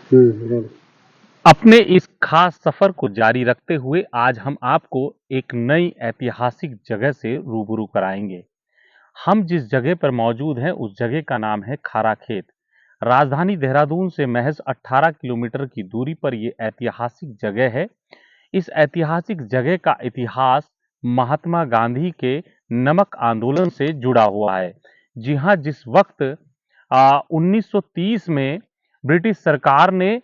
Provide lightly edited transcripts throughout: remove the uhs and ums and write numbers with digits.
बोलो। अपने इस खास सफर को जारी रखते हुए आज हम आपको एक नई ऐतिहासिक जगह से रूबरू कराएंगे। हम जिस जगह पर मौजूद हैं उस जगह का नाम है खारा खेत। राजधानी देहरादून से महज 18 किलोमीटर की दूरी पर यह ऐतिहासिक जगह है। इस ऐतिहासिक जगह का इतिहास महात्मा गांधी के नमक आंदोलन से जुड़ा हुआ है। जी हाँ, जिस वक्त 1930 में ब्रिटिश सरकार ने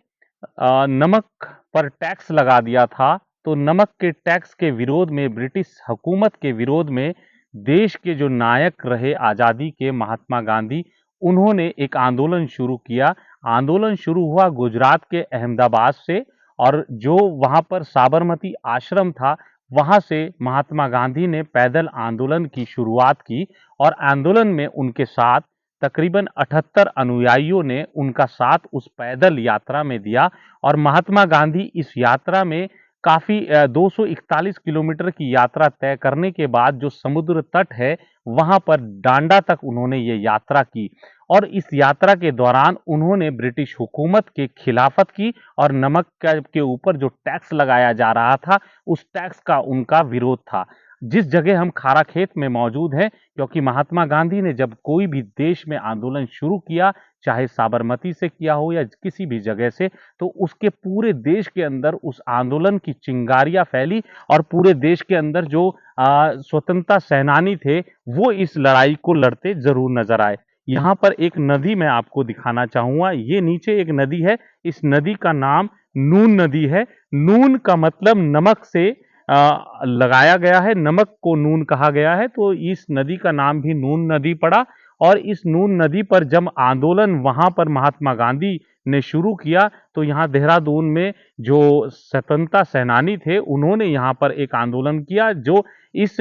नमक पर टैक्स लगा दिया था, तो नमक के टैक्स के विरोध में, ब्रिटिश हुकूमत के विरोध में देश के जो नायक रहे आज़ादी के, महात्मा गांधी, उन्होंने एक आंदोलन शुरू किया। आंदोलन शुरू हुआ गुजरात के अहमदाबाद से, और जो वहां पर साबरमती आश्रम था, वहां से महात्मा गांधी ने पैदल आंदोलन की शुरुआत की। और आंदोलन में उनके साथ तकरीबन 78 अनुयायियों ने उनका साथ उस पैदल यात्रा में दिया। और महात्मा गांधी इस यात्रा में काफी 241 किलोमीटर की यात्रा तय करने के बाद जो समुद्र तट है वहां पर डांडा तक उन्होंने ये यात्रा की। और इस यात्रा के दौरान उन्होंने ब्रिटिश हुकूमत के खिलाफत की, और नमक के ऊपर जो टैक्स लगाया जा रहा था उस टैक्स का उनका विरोध था। जिस जगह हम खारा खेत में मौजूद हैं, क्योंकि महात्मा गांधी ने जब कोई भी देश में आंदोलन शुरू किया, चाहे साबरमती से किया हो या किसी भी जगह से, तो उसके पूरे देश के अंदर उस आंदोलन की चिंगारियां फैली। और पूरे देश के अंदर जो स्वतंत्रता सेनानी थे वो इस लड़ाई को लड़ते जरूर नजर आए। यहाँ पर एक नदी मैं आपको दिखाना चाहूंगा। ये नीचे एक नदी है, इस नदी का नाम नून नदी है। नून का मतलब नमक से लगाया गया है, नमक को नून कहा गया है, तो इस नदी का नाम भी नून नदी पड़ा। और इस नून नदी पर जब आंदोलन वहां पर महात्मा गांधी ने शुरू किया, तो यहाँ देहरादून में जो स्वतंत्रता सेनानी थे उन्होंने यहाँ पर एक आंदोलन किया, जो इस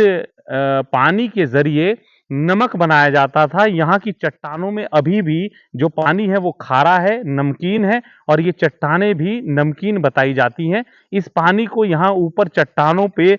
पानी के जरिए नमक बनाया जाता था। यहाँ की चट्टानों में अभी भी जो पानी है वो खारा है, नमकीन है, और ये चट्टानें भी नमकीन बताई जाती हैं। इस पानी को यहाँ ऊपर चट्टानों पे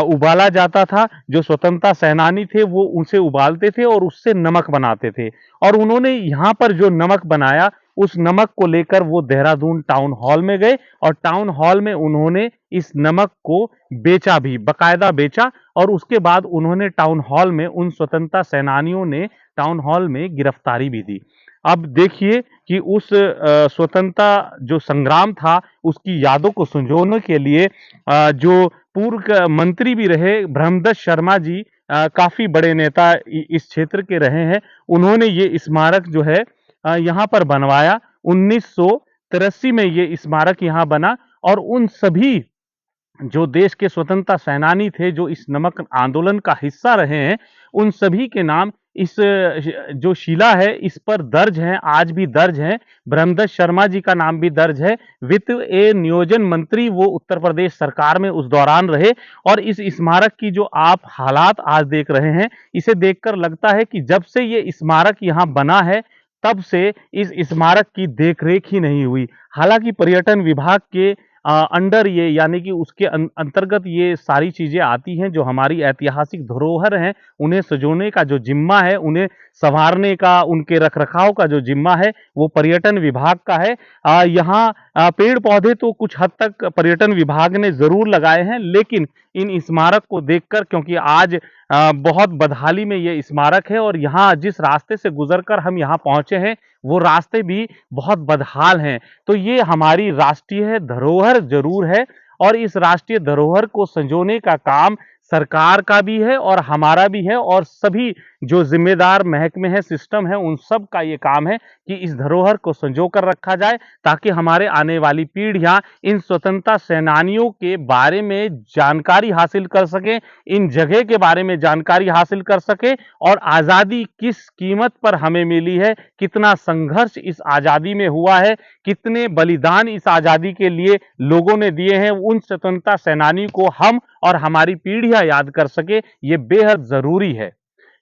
उबाला जाता था। जो स्वतंत्रता सेनानी थे वो उसे उबालते थे और उससे नमक बनाते थे। और उन्होंने यहाँ पर जो नमक बनाया, उस नमक को लेकर वो देहरादून टाउन हॉल में गए, और टाउन हॉल में उन्होंने इस नमक को बेचा भी, बकायदा बेचा। और उसके बाद उन्होंने टाउन हॉल में, उन स्वतंत्रता सेनानियों ने टाउन हॉल में गिरफ्तारी भी दी। अब देखिए कि उस स्वतंत्रता जो संग्राम था उसकी यादों को संजोने के लिए जो पूर्व मंत्री भी रहे ब्रह्मदत्त शर्मा जी, काफी बड़े नेता इस क्षेत्र के रहे हैं, उन्होंने ये स्मारक जो है यहाँ पर बनवाया। 1983 में ये स्मारक यहाँ बना। और उन सभी जो देश के स्वतंत्रता सेनानी थे जो इस नमक आंदोलन का हिस्सा रहे हैं, उन सभी के नाम इस जो शिला है इस पर दर्ज हैं, आज भी दर्ज हैं। ब्रह्मदत्त शर्मा जी का नाम भी दर्ज है। वित्त एवं नियोजन मंत्री वो उत्तर प्रदेश सरकार में उस दौरान रहे। और इस स्मारक की जो आप हालात आज देख रहे हैं, इसे देखकर लगता है कि जब से ये स्मारक यहाँ बना है तब से इस स्मारक की देखरेख ही नहीं हुई। हालांकि पर्यटन विभाग के अंडर ये, यानी कि उसके अंतर्गत ये सारी चीजें आती हैं, जो हमारी ऐतिहासिक धरोहर हैं उन्हें सजोने का जो जिम्मा है, उन्हें संवारने का, उनके रखरखाव का जो जिम्मा है वो पर्यटन विभाग का है। यहाँ पेड़ पौधे तो कुछ हद तक पर्यटन विभाग ने जरूर लगाए हैं, लेकिन इन स्मारक को देखकर, क्योंकि आज बहुत बदहाली में ये स्मारक है, और यहाँ जिस रास्ते से गुजरकर हम यहाँ पहुंचे हैं वो रास्ते भी बहुत बदहाल हैं। तो ये हमारी राष्ट्रीय धरोहर जरूर है, और इस राष्ट्रीय धरोहर को संजोने का काम सरकार का भी है और हमारा भी है, और सभी जो जिम्मेदार महकमे हैं, सिस्टम है, उन सब का ये काम है कि इस धरोहर को संजो कर रखा जाए, ताकि हमारे आने वाली पीढ़ियां इन स्वतंत्रता सेनानियों के बारे में जानकारी हासिल कर सकें, इन जगह के बारे में जानकारी हासिल कर सके, और आजादी किस कीमत पर हमें मिली है, कितना संघर्ष इस आजादी में हुआ है, कितने बलिदान इस आजादी के लिए लोगों ने दिए हैं, उन स्वतंत्रता सेनानी को हम और हमारी पीढ़ियां याद कर सके, ये बेहद जरूरी है।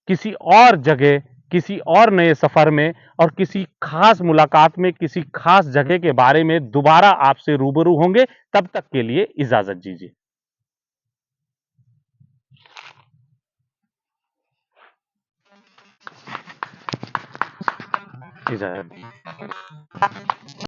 किसी और जगह, किसी और नए सफर में और किसी खास मुलाकात में, किसी खास जगह के बारे में दोबारा आपसे रूबरू होंगे। तब तक के लिए इजाजत दीजिए। इजाजत